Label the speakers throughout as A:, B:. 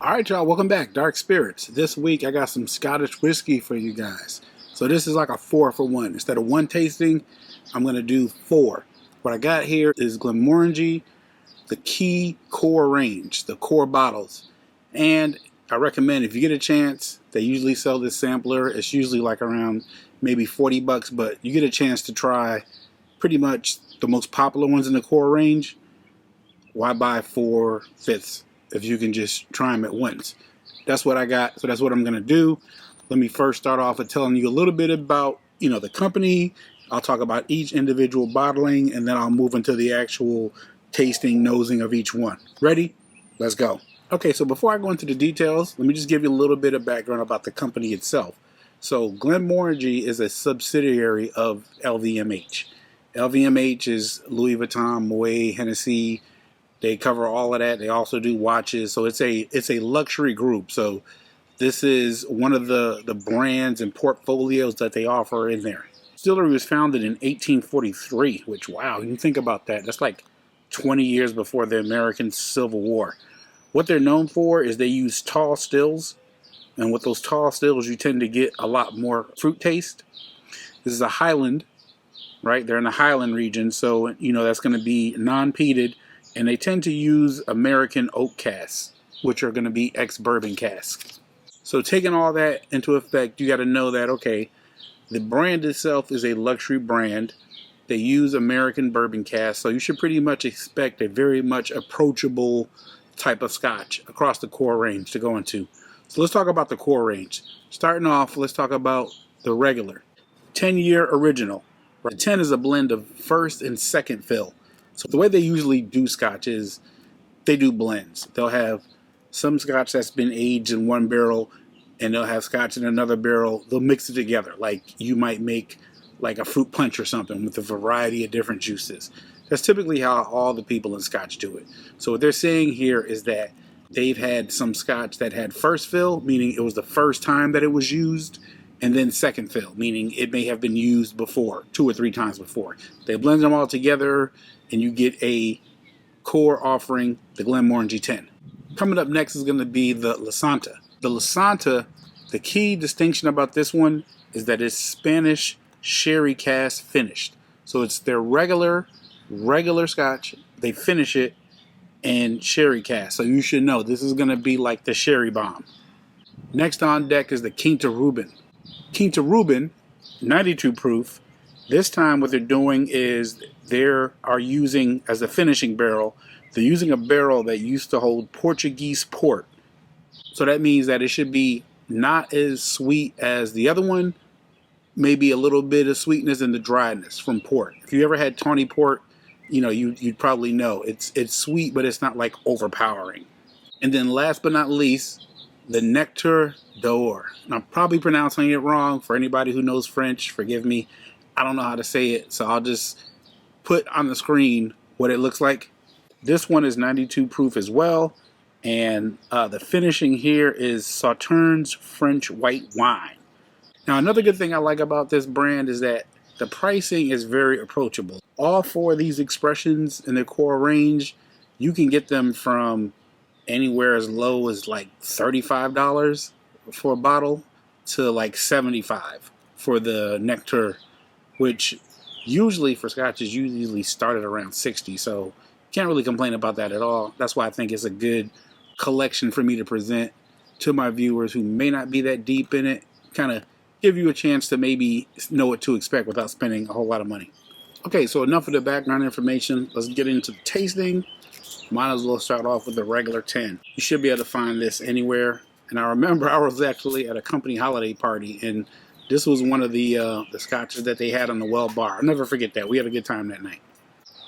A: Alright y'all, welcome back. Dark Spirits. This week I got some Scottish whiskey for you guys. So this is like a 4 for 1. Instead of one tasting, I'm going to do 4. What I got here is Glenmorangie, the key core range, the core bottles. And I recommend if you get a chance, they usually sell this sampler. It's usually like around maybe 40 bucks, but you get a chance to try pretty much the most popular ones in the core range. Why buy 4/5 if you can just try them at once? That's what I got, so that's what I'm going to do. Let me first start off with telling you a little bit about, the company. I'll talk about each individual bottling, and then I'll move into the actual tasting, nosing of each one. Ready? Let's go. Okay, so before I go into the details, let me just give you a little bit of background about the company itself. So Glenmorangie is a subsidiary of LVMH. LVMH is Louis Vuitton Moët Hennessy. They cover all of that. They also do watches. So it's a luxury group. So this is one of the brands and portfolios that they offer in there. Distillery was founded in 1843, which, wow, you can think about that. That's like 20 years before the American Civil War. What they're known for is they use tall stills. And with those tall stills, you tend to get a lot more fruit taste. This is a Highland, right? They're in the Highland region. So, that's going to be non-peated. And they tend to use American oak casks, which are going to be ex-bourbon casks. So taking all that into effect, you got to know that, okay, the brand itself is a luxury brand. They use American bourbon casks, so you should pretty much expect a very much approachable type of scotch across the core range to go into. So let's talk about the core range. Starting off, let's talk about the regular. 10-year original. 10 is a blend of first and second fill. So the way they usually do scotch is they do blends. They'll have some scotch that's been aged in one barrel, and they'll have scotch in another barrel. They'll mix it together. Like you might make like a fruit punch or something with a variety of different juices. That's typically how all the people in scotch do it. So what they're saying here is that they've had some scotch that had first fill, meaning it was the first time that it was used, and then second fill, meaning it may have been used before, 2 or 3 times before. They blend them all together, and you get a core offering, the Glenmorangie 10. Coming up next is going to be the La Santa. The La Santa, the key distinction about this one is that it's Spanish sherry cask finished. So it's their regular scotch. They finish it in sherry cask. So you should know this is going to be like the sherry bomb. Next on deck is the Quinta Reuben. Quinta Reuben, 92 proof. This time what they're doing is they are using, as a finishing barrel, they're using a barrel that used to hold Portuguese port. So that means that it should be not as sweet as the other one, maybe a little bit of sweetness in the dryness from port. If you ever had tawny port, you'd probably know. It's sweet, but it's not like overpowering. And then last but not least, the Nectar d'Or. And I'm probably pronouncing it wrong. For anybody who knows French, forgive me. I don't know how to say it, so I'll just put on the screen what it looks like. This one is 92 proof as well, and the finishing here is Sauternes French white wine. Now, another good thing I like about this brand is that the pricing is very approachable. All 4 of these expressions in the core range, you can get them from anywhere as low as like $35 for a bottle to like $75 for the Nectar, which usually for scotches usually started around 60, so can't really complain about that at all. That's why I think it's a good collection for me to present to my viewers who may not be that deep in it, kind of give you a chance to maybe know what to expect without spending a whole lot of money. Okay, so enough of the background information. Let's get into the tasting. Might as well start off with the regular 10. You should be able to find this anywhere. And I remember I was actually at a company holiday party, and this was one of the scotches that they had on the well bar. I'll never forget that. We had a good time that night.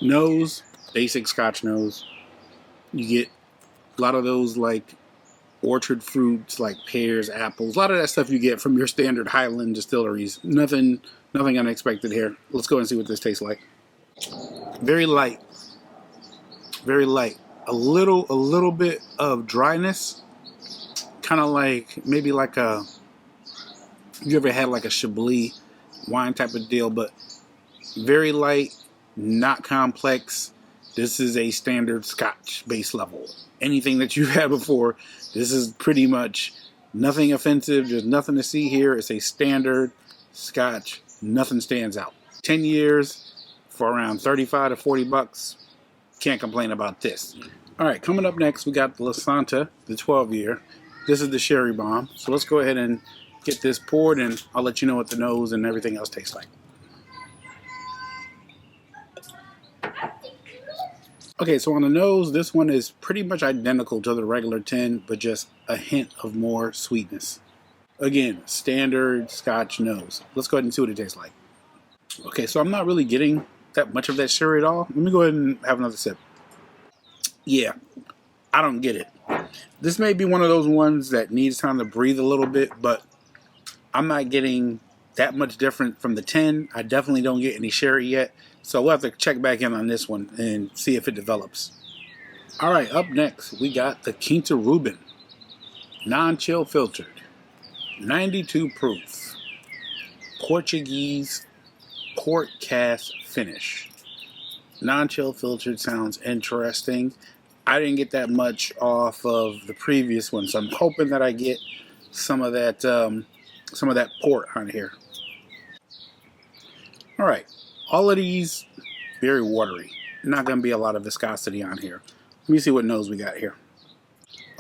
A: Nose, basic scotch nose. You get a lot of those like orchard fruits like pears, apples. A lot of that stuff you get from your standard Highland distilleries. Nothing unexpected here. Let's go and see what this tastes like. Very light. Very light. A little bit of dryness. Kind of like maybe like a, you ever had like a Chablis wine type of deal, but very light, not complex, This is a standard Scotch base level. Anything that you've had before, this is pretty much nothing offensive. There's nothing to see here. It's a standard Scotch. Nothing stands out. 10 years for around 35 to 40 bucks. Can't complain about this. All right, coming up next, we got the Lasanta, the 12-year. This is the sherry bomb. So let's go ahead and get this poured, and I'll let you know what the nose and everything else tastes like. Okay, so on the nose, this one is pretty much identical to the regular 10, but just a hint of more sweetness. Again, standard Scotch nose. Let's go ahead and see what it tastes like. Okay, so I'm not really getting that much of that sherry at all. Let me go ahead and have another sip. Yeah, I don't get it. This may be one of those ones that needs time to breathe a little bit, but I'm not getting that much different from the 10. I definitely don't get any sherry yet. So we'll have to check back in on this one and see if it develops. All right, up next, we got the categorised, non-chill filtered, 92 proof, Portuguese port cask finish. Non-chill filtered sounds interesting. I didn't get that much off of the previous one, so I'm hoping that I get some of that port on here. All right. All of these, very watery. Not going to be a lot of viscosity on here. Let me see what nose we got here.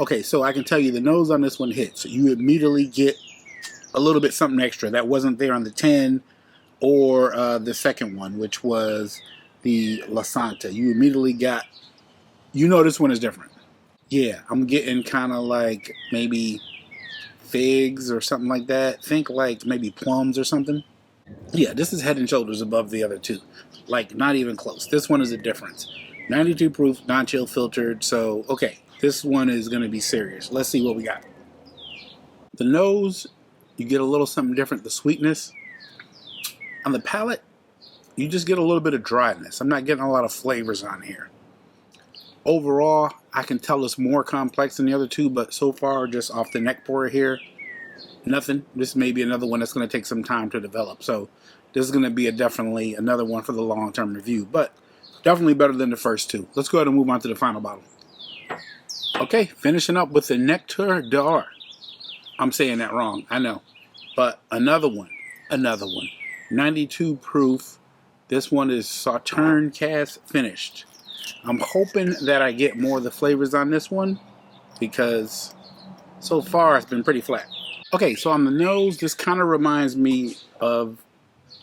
A: Okay, so I can tell you the nose on this one hits. So you immediately get a little bit something extra that wasn't there on the 10 or the second one, which was the Lasanta. You immediately got, you know this one is different. Yeah, I'm getting kind of like maybe figs or something like that. Think like maybe plums or something. Yeah, this is head and shoulders above the other two. Like, not even close. This one is a difference. 92 proof, non-chill filtered. So, okay, this one is going to be serious. Let's see what we got. The nose, you get a little something different. The sweetness. On the palate, you just get a little bit of dryness. I'm not getting a lot of flavors on here. Overall, I can tell it's more complex than the other two, but so far, just off the neck pour here, nothing. This may be another one that's going to take some time to develop. So this is going to be definitely another one for the long-term review, but definitely better than the first two. Let's go ahead and move on to the final bottle. Okay, finishing up with the Nectar. I'm saying that wrong, I know. But another one. 92 proof. This one is Sauterne cask finished. I'm hoping that I get more of the flavors on this one because so far it's been pretty flat. Okay, so on the nose, this kind of reminds me of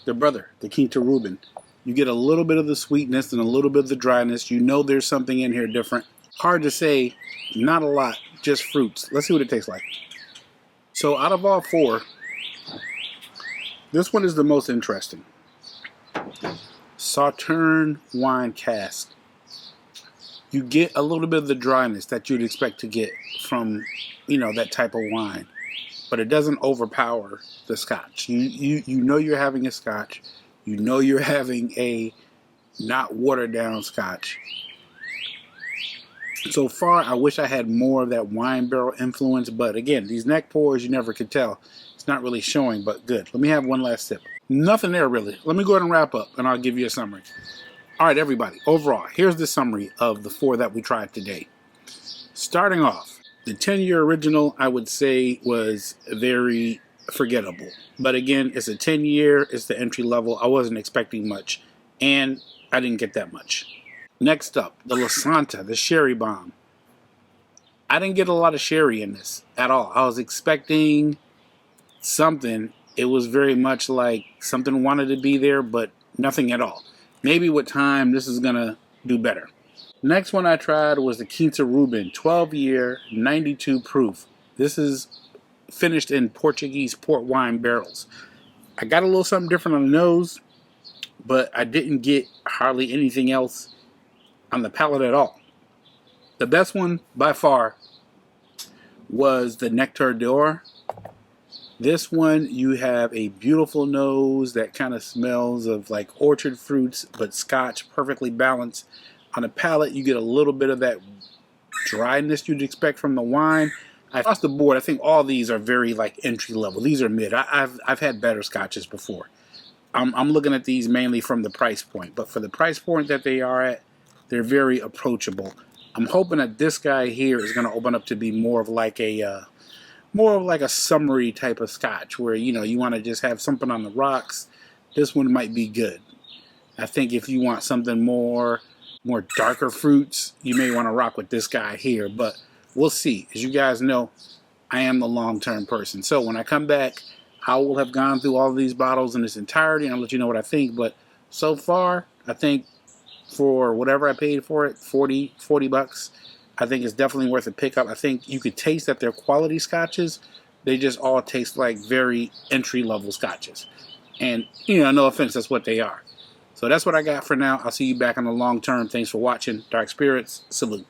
A: the brother, the categorised. You get a little bit of the sweetness and a little bit of the dryness. You know there's something in here different. Hard to say, not a lot, just fruits. Let's see what it tastes like. So out of all four, this one is the most interesting. Sauterne wine cask. You get a little bit of the dryness that you'd expect to get from, you know, that type of wine. But it doesn't overpower the Scotch. You know you're having a Scotch. You know you're having a not watered down Scotch. So far, I wish I had more of that wine barrel influence. But again, these neck pours, you never could tell. It's not really showing, but good. Let me have one last sip. Nothing there, really. Let me go ahead and wrap up, and I'll give you a summary. All right, everybody. Overall, here's the summary of the four that we tried today. Starting off, the 10-year original, I would say, was very forgettable. But again, it's a 10-year. It's the entry level. I wasn't expecting much, and I didn't get that much. Next up, the Lasanta, the sherry bomb. I didn't get a lot of sherry in this at all. I was expecting something. It was very much like something wanted to be there, but nothing at all. Maybe with time, this is going to do better. Next one I tried was the categorised, 12-year, 92 proof. This is finished in Portuguese port wine barrels. I got a little something different on the nose, but I didn't get hardly anything else on the palate at all. The best one, by far, was the Nectar. This one, you have a beautiful nose that kind of smells of like orchard fruits, but Scotch, perfectly balanced. On the palate, you get a little bit of that dryness you'd expect from the wine. Across the board, I think all these are very like entry level. These are mid. I've had better Scotches before. I'm looking at these mainly from the price point, but for the price point that they are at, They're very approachable. I'm hoping that this guy here is going to open up to be more of like a summery type of Scotch, where you want to just have something on the rocks. This one might be good. I think if you want something more darker fruits, you may want to rock with this guy here, but we'll see. As you guys know, I am the long-term person. So when I come back, I will have gone through all of these bottles in its entirety, and I'll let you know what I think. But so far, I think for whatever I paid for it, 40 bucks, I think it's definitely worth a pickup. I think you could taste that they're quality scotches. They just all taste like very entry-level scotches. And, no offense, that's what they are. So that's what I got for now. I'll see you back on the long term. Thanks for watching. Dark Spirits, salute.